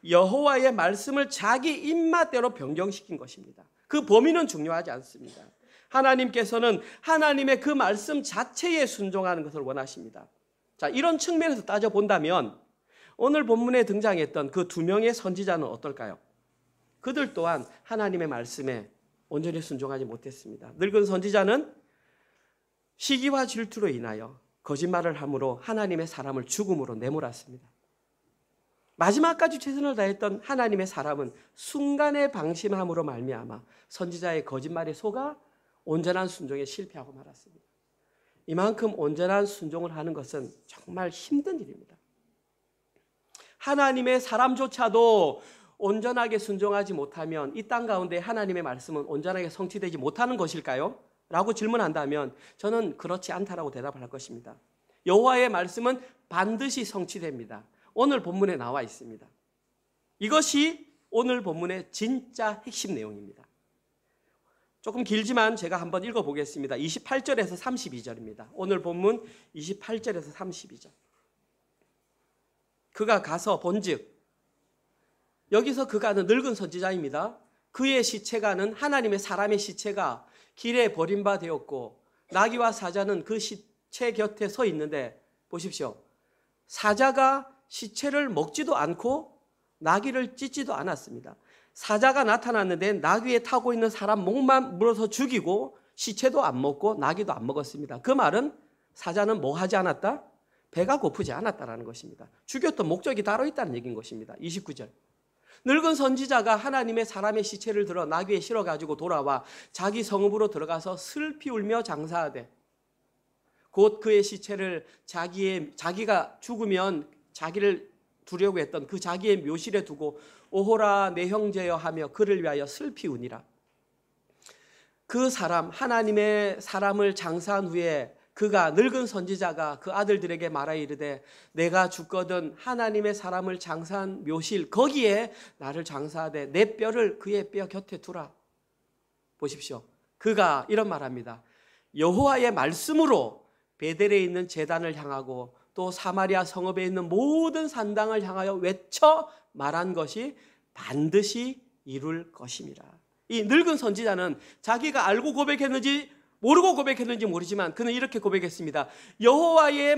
여호와의 말씀을 자기 입맛대로 변경시킨 것입니다. 그 범위는 중요하지 않습니다. 하나님께서는 하나님의 그 말씀 자체에 순종하는 것을 원하십니다. 자, 이런 측면에서 따져본다면 오늘 본문에 등장했던 그 두 명의 선지자는 어떨까요? 그들 또한 하나님의 말씀에 온전히 순종하지 못했습니다. 늙은 선지자는 시기와 질투로 인하여 거짓말을 함으로 하나님의 사람을 죽음으로 내몰았습니다. 마지막까지 최선을 다했던 하나님의 사람은 순간의 방심함으로 말미암아 선지자의 거짓말에 속아 온전한 순종에 실패하고 말았습니다. 이만큼 온전한 순종을 하는 것은 정말 힘든 일입니다. 하나님의 사람조차도 온전하게 순종하지 못하면 이 땅 가운데 하나님의 말씀은 온전하게 성취되지 못하는 것일까요? 라고 질문한다면 저는 그렇지 않다라고 대답을 할 것입니다. 여호와의 말씀은 반드시 성취됩니다. 오늘 본문에 나와 있습니다. 이것이 오늘 본문의 진짜 핵심 내용입니다. 조금 길지만 제가 한번 읽어보겠습니다. 28절에서 32절입니다. 오늘 본문 28절에서 32절. 그가 가서 본즉, 여기서 그가는 늙은 선지자입니다. 그의 시체가는 하나님의 사람의 시체가 길에 버림받았고 나귀와 사자는 그 시체 곁에 서 있는데 보십시오. 사자가 시체를 먹지도 않고 나귀를 찢지도 않았습니다. 사자가 나타났는데 나귀에 타고 있는 사람 목만 물어서 죽이고 시체도 안 먹고 나귀도 안 먹었습니다. 그 말은 사자는 뭐 하지 않았다? 배가 고프지 않았다라는 것입니다. 죽였던 목적이 따로 있다는 얘기인 것입니다. 29절. 늙은 선지자가 하나님의 사람의 시체를 들어 나귀에 실어가지고 돌아와 자기 성읍으로 들어가서 슬피 울며 장사하되 곧 그의 시체를 자기가 죽으면 자기를 두려고 했던 그 자기의 묘실에 두고 오호라 내 형제여 하며 그를 위하여 슬피 우니라. 그 사람 하나님의 사람을 장사한 후에 그가 늙은 선지자가 그 아들들에게 말하여 이르되 내가 죽거든 하나님의 사람을 장사한 묘실 거기에 나를 장사하되 내 뼈를 그의 뼈 곁에 두라. 보십시오. 그가 이런 말합니다. 여호와의 말씀으로 베델에 있는 제단을 향하고 또 사마리아 성읍에 있는 모든 산당을 향하여 외쳐 말한 것이 반드시 이룰 것임이라. 이 늙은 선지자는 자기가 알고 고백했는지 모르고 고백했는지 모르지만 그는 이렇게 고백했습니다. 여호와의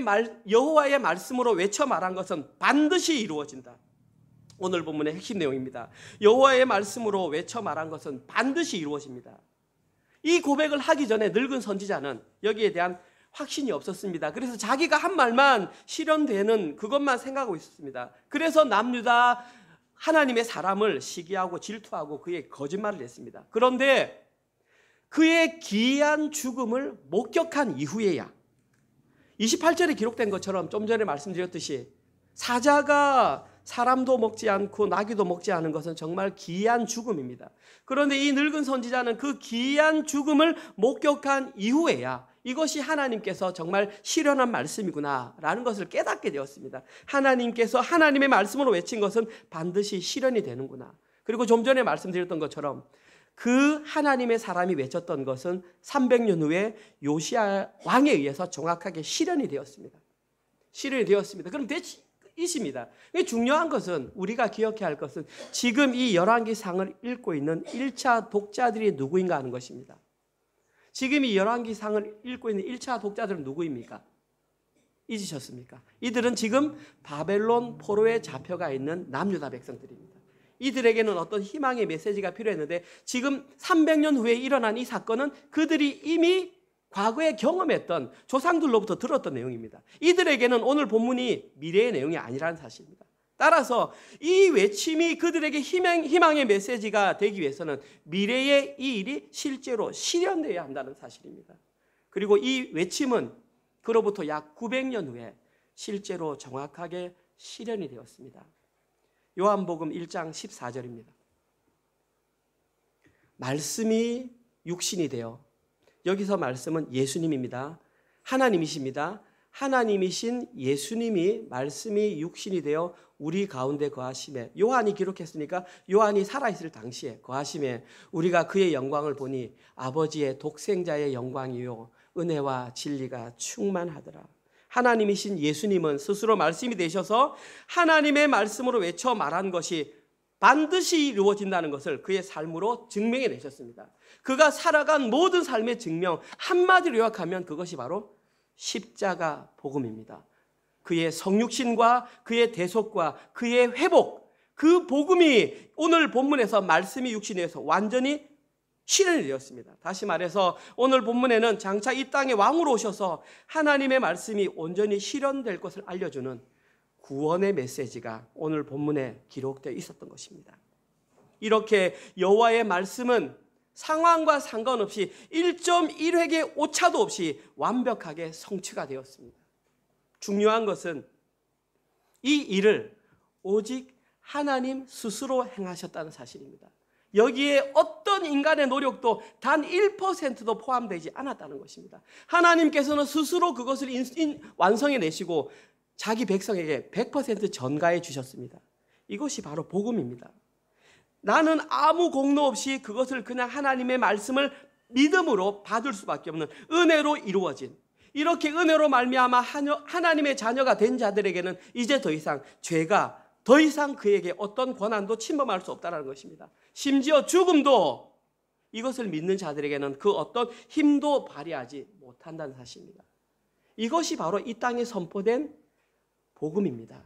말씀으로 외쳐 말한 것은 반드시 이루어진다. 오늘 본문의 핵심 내용입니다. 여호와의 말씀으로 외쳐 말한 것은 반드시 이루어집니다. 이 고백을 하기 전에 늙은 선지자는 여기에 대한 확신이 없었습니다. 그래서 자기가 한 말만 실현되는 그것만 생각하고 있었습니다. 그래서 남유다 하나님의 사람을 시기하고 질투하고 그의 거짓말을 했습니다. 그런데 그의 기이한 죽음을 목격한 이후에야 28절에 기록된 것처럼 좀 전에 말씀드렸듯이 사자가 사람도 먹지 않고 나귀도 먹지 않은 것은 정말 기이한 죽음입니다. 그런데 이 늙은 선지자는 그 기이한 죽음을 목격한 이후에야 이것이 하나님께서 정말 실현한 말씀이구나 라는 것을 깨닫게 되었습니다. 하나님께서 하나님의 말씀으로 외친 것은 반드시 실현이 되는구나. 그리고 좀 전에 말씀드렸던 것처럼 그 하나님의 사람이 외쳤던 것은 300년 후에 요시야 왕에 의해서 정확하게 실현이 되었습니다. 실현이 되었습니다. 그럼 있습니다. 중요한 것은 우리가 기억해야 할 것은 지금 이 열왕기상을 읽고 있는 1차 독자들이 누구인가 하는 것입니다. 지금 이 열왕기상을 읽고 있는 1차 독자들은 누구입니까? 잊으셨습니까? 이들은 지금 바벨론 포로에 잡혀가 있는 남유다 백성들입니다. 이들에게는 어떤 희망의 메시지가 필요했는데 지금 300년 후에 일어난 이 사건은 그들이 이미 과거에 경험했던 조상들로부터 들었던 내용입니다. 이들에게는 오늘 본문이 미래의 내용이 아니라는 사실입니다. 따라서 이 외침이 그들에게 희망의 메시지가 되기 위해서는 미래의 이 일이 실제로 실현되어야 한다는 사실입니다. 그리고 이 외침은 그로부터 약 900년 후에 실제로 정확하게 실현이 되었습니다. 요한복음 1장 14절입니다. 말씀이 육신이 되어, 여기서 말씀은 예수님입니다. 하나님이십니다. 하나님이신 예수님이 말씀이 육신이 되어 우리 가운데 거하심에, 요한이 기록했으니까 요한이 살아있을 당시에 거하심에 우리가 그의 영광을 보니 아버지의 독생자의 영광이요 은혜와 진리가 충만하더라. 하나님이신 예수님은 스스로 말씀이 되셔서 하나님의 말씀으로 외쳐 말한 것이 반드시 이루어진다는 것을 그의 삶으로 증명해 내셨습니다. 그가 살아간 모든 삶의 증명, 한마디로 요약하면 그것이 바로 십자가 복음입니다. 그의 성육신과 그의 대속과 그의 회복, 그 복음이 오늘 본문에서 말씀이 육신이 되어서 완전히 실현이 되었습니다. 다시 말해서 오늘 본문에는 장차 이 땅에 왕으로 오셔서 하나님의 말씀이 온전히 실현될 것을 알려주는 구원의 메시지가 오늘 본문에 기록되어 있었던 것입니다. 이렇게 여호와의 말씀은 상황과 상관없이 1.1획의 오차도 없이 완벽하게 성취가 되었습니다. 중요한 것은 이 일을 오직 하나님 스스로 행하셨다는 사실입니다. 여기에 어떤 인간의 노력도 단 1%도 포함되지 않았다는 것입니다. 하나님께서는 스스로 그것을 완성해 내시고 자기 백성에게 100% 전가해 주셨습니다. 이것이 바로 복음입니다. 나는 아무 공로 없이 그것을 그냥 하나님의 말씀을 믿음으로 받을 수밖에 없는 은혜로 이루어진, 이렇게 은혜로 말미암아 하나님의 자녀가 된 자들에게는 이제 더 이상 죄가 더 이상 그에게 어떤 권한도 침범할 수 없다는 것입니다. 심지어 죽음도 이것을 믿는 자들에게는 그 어떤 힘도 발휘하지 못한다는 사실입니다. 이것이 바로 이 땅에 선포된 복음입니다.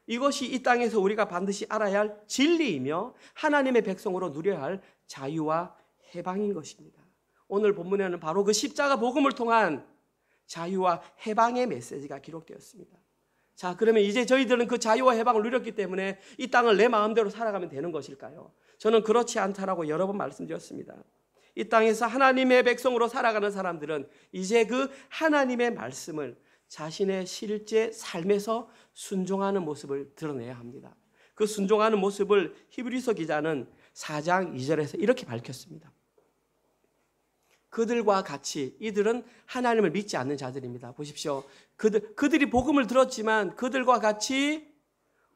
이것이 이 땅에서 우리가 반드시 알아야 할 진리이며 하나님의 백성으로 누려야 할 자유와 해방인 것입니다. 오늘 본문에는 바로 그 십자가 복음을 통한 자유와 해방의 메시지가 기록되었습니다. 자, 그러면 이제 저희들은 그 자유와 해방을 누렸기 때문에 이 땅을 내 마음대로 살아가면 되는 것일까요? 저는 그렇지 않다라고 여러 번 말씀드렸습니다. 이 땅에서 하나님의 백성으로 살아가는 사람들은 이제 그 하나님의 말씀을 자신의 실제 삶에서 순종하는 모습을 드러내야 합니다. 그 순종하는 모습을 히브리서 기자는 4장 2절에서 이렇게 밝혔습니다. 그들과 같이, 이들은 하나님을 믿지 않는 자들입니다. 보십시오. 그들이 복음을 들었지만 그들과 같이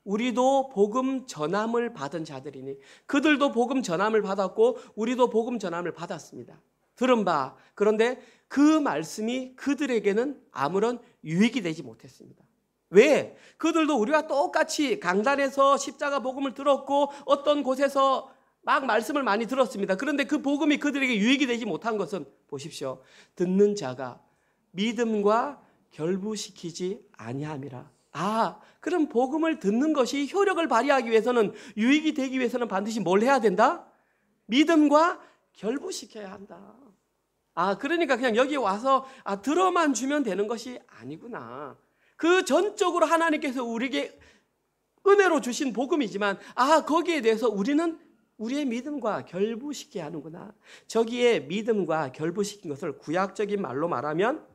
우리도 복음 전함을 받은 자들이니, 그들도 복음 전함을 받았고 우리도 복음 전함을 받았습니다. 들은 바, 그런데 그 말씀이 그들에게는 아무런 유익이 되지 못했습니다. 왜? 그들도 우리와 똑같이 강단에서 십자가 복음을 들었고 어떤 곳에서 막 말씀을 많이 들었습니다. 그런데 그 복음이 그들에게 유익이 되지 못한 것은 보십시오. 듣는 자가 믿음과 결부시키지 아니함이라. 그럼 복음을 듣는 것이 효력을 발휘하기 위해서는, 유익이 되기 위해서는 반드시 뭘 해야 된다? 믿음과 결부시켜야 한다. 그러니까 그냥 여기 와서 들어만 주면 되는 것이 아니구나. 그 전적으로 하나님께서 우리에게 은혜로 주신 복음이지만 거기에 대해서 우리는 우리의 믿음과 결부시켜야 하는구나. 저기에 믿음과 결부시킨 것을 구약적인 말로 말하면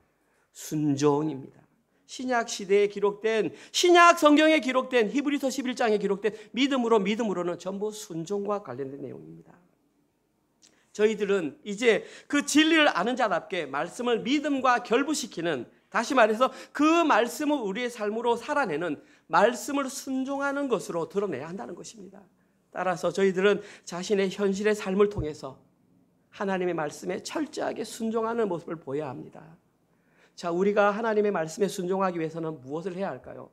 순종입니다. 신약 시대에 기록된, 신약 성경에 기록된, 히브리서 11장에 기록된 믿음으로는 전부 순종과 관련된 내용입니다. 저희들은 이제 그 진리를 아는 자답게 말씀을 믿음과 결부시키는, 다시 말해서 그 말씀을 우리의 삶으로 살아내는, 말씀을 순종하는 것으로 드러내야 한다는 것입니다. 따라서 저희들은 자신의 현실의 삶을 통해서 하나님의 말씀에 철저하게 순종하는 모습을 보여야 합니다. 자, 우리가 하나님의 말씀에 순종하기 위해서는 무엇을 해야 할까요?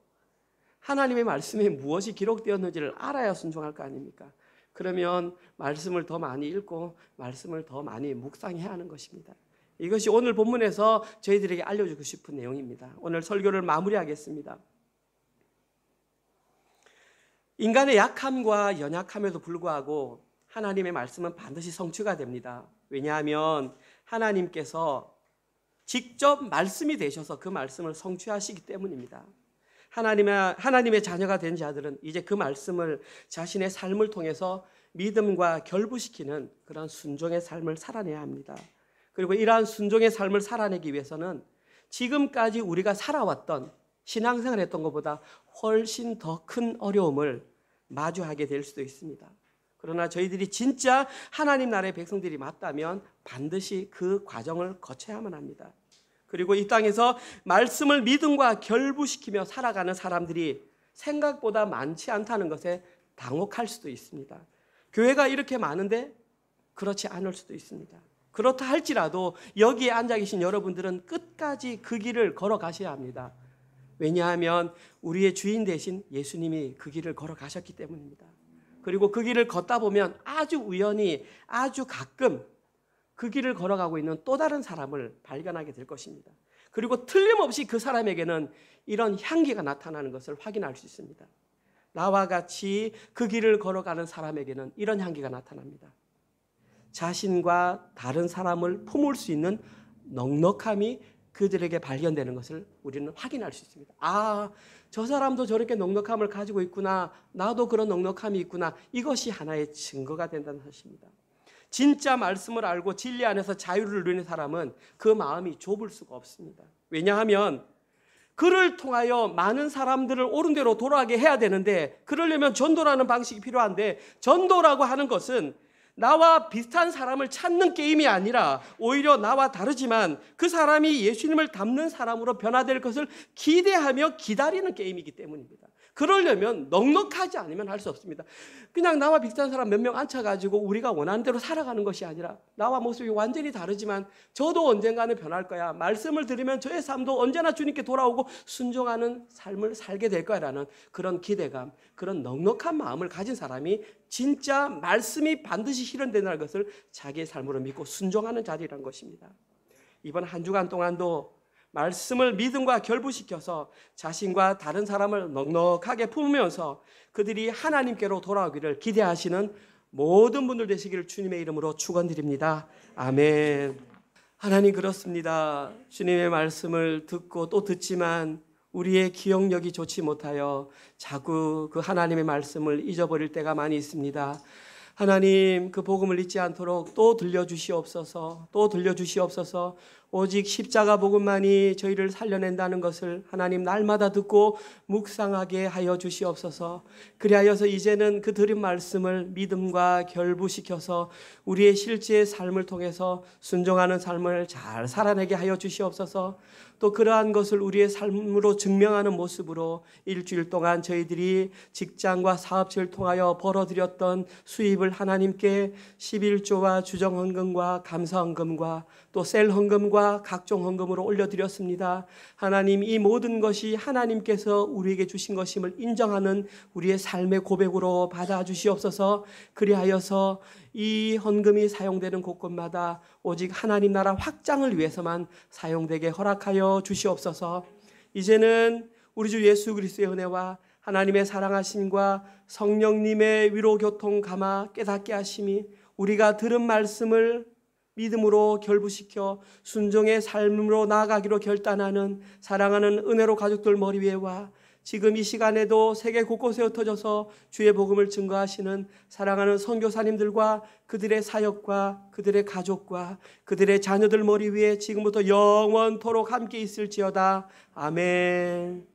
하나님의 말씀에 무엇이 기록되었는지를 알아야 순종할 거 아닙니까? 그러면 말씀을 더 많이 읽고 말씀을 더 많이 묵상해야 하는 것입니다. 이것이 오늘 본문에서 저희들에게 알려주고 싶은 내용입니다. 오늘 설교를 마무리하겠습니다. 인간의 약함과 연약함에도 불구하고 하나님의 말씀은 반드시 성취가 됩니다. 왜냐하면 하나님께서 직접 말씀이 되셔서 그 말씀을 성취하시기 때문입니다. 하나님의 자녀가 된 자들은 이제 그 말씀을 자신의 삶을 통해서 믿음과 결부시키는 그런 순종의 삶을 살아내야 합니다. 그리고 이러한 순종의 삶을 살아내기 위해서는 지금까지 우리가 살아왔던, 신앙생활을 했던 것보다 훨씬 더 큰 어려움을 마주하게 될 수도 있습니다. 그러나 저희들이 진짜 하나님 나라의 백성들이 맞다면 반드시 그 과정을 거쳐야만 합니다. 그리고 이 땅에서 말씀을 믿음과 결부시키며 살아가는 사람들이 생각보다 많지 않다는 것에 당혹할 수도 있습니다. 교회가 이렇게 많은데 그렇지 않을 수도 있습니다. 그렇다 할지라도 여기에 앉아 계신 여러분들은 끝까지 그 길을 걸어가셔야 합니다. 왜냐하면 우리의 주인 되신 예수님이 그 길을 걸어가셨기 때문입니다. 그리고 그 길을 걷다 보면 아주 우연히, 아주 가끔 그 길을 걸어가고 있는 또 다른 사람을 발견하게 될 것입니다. 그리고 틀림없이 그 사람에게는 이런 향기가 나타나는 것을 확인할 수 있습니다. 나와 같이 그 길을 걸어가는 사람에게는 이런 향기가 나타납니다. 자신과 다른 사람을 품을 수 있는 넉넉함이 그들에게 발견되는 것을 우리는 확인할 수 있습니다. 아, 저 사람도 저렇게 넉넉함을 가지고 있구나. 나도 그런 넉넉함이 있구나. 이것이 하나의 증거가 된다는 것입니다. 진짜 말씀을 알고 진리 안에서 자유를 누리는 사람은 그 마음이 좁을 수가 없습니다. 왜냐하면 그를 통하여 많은 사람들을 옳은 대로 돌아가게 해야 되는데, 그러려면 전도라는 방식이 필요한데, 전도라고 하는 것은 나와 비슷한 사람을 찾는 게임이 아니라 오히려 나와 다르지만 그 사람이 예수님을 닮는 사람으로 변화될 것을 기대하며 기다리는 게임이기 때문입니다. 그러려면 넉넉하지 않으면 할 수 없습니다. 그냥 나와 비슷한 사람 몇 명 앉혀가지고 우리가 원하는 대로 살아가는 것이 아니라, 나와 모습이 완전히 다르지만 저도 언젠가는 변할 거야, 말씀을 들으면 저의 삶도 언제나 주님께 돌아오고 순종하는 삶을 살게 될 거야라는 그런 기대감, 그런 넉넉한 마음을 가진 사람이 진짜 말씀이 반드시 실현된다는 것을 자기의 삶으로 믿고 순종하는 자리라는 것입니다. 이번 한 주간 동안도 말씀을 믿음과 결부시켜서 자신과 다른 사람을 넉넉하게 품으면서 그들이 하나님께로 돌아오기를 기대하시는 모든 분들 되시기를 주님의 이름으로 축원드립니다. 아멘. 하나님, 그렇습니다. 주님의 말씀을 듣고 또 듣지만 우리의 기억력이 좋지 못하여 자꾸 그 하나님의 말씀을 잊어버릴 때가 많이 있습니다. 하나님, 그 복음을 잊지 않도록 또 들려주시옵소서. 오직 십자가 복음만이 저희를 살려낸다는 것을 하나님 날마다 듣고 묵상하게 하여 주시옵소서. 그리하여서 이제는 그 들은 말씀을 믿음과 결부시켜서 우리의 실제의 삶을 통해서 순종하는 삶을 잘 살아내게 하여 주시옵소서. 또 그러한 것을 우리의 삶으로 증명하는 모습으로 일주일 동안 저희들이 직장과 사업체를 통하여 벌어들였던 수입을 하나님께 11조와 주정헌금과 감사헌금과 또 셀헌금과 각종 헌금으로 올려드렸습니다. 하나님, 이 모든 것이 하나님께서 우리에게 주신 것임을 인정하는 우리의 삶의 고백으로 받아주시옵소서. 그리하여서 이 헌금이 사용되는 곳곳마다 오직 하나님 나라 확장을 위해서만 사용되게 허락하여 주시옵소서. 이제는 우리 주 예수 그리스도의 은혜와 하나님의 사랑하심과 성령님의 위로 교통 감화 깨닫게 하심이 우리가 들은 말씀을 믿음으로 결부시켜 순종의 삶으로 나아가기로 결단하는 사랑하는 은혜로 가족들 머리 위에와 지금 이 시간에도 세계 곳곳에 흩어져서 주의 복음을 증거하시는 사랑하는 선교사님들과 그들의 사역과 그들의 가족과 그들의 자녀들 머리 위에 지금부터 영원토록 함께 있을지어다. 아멘.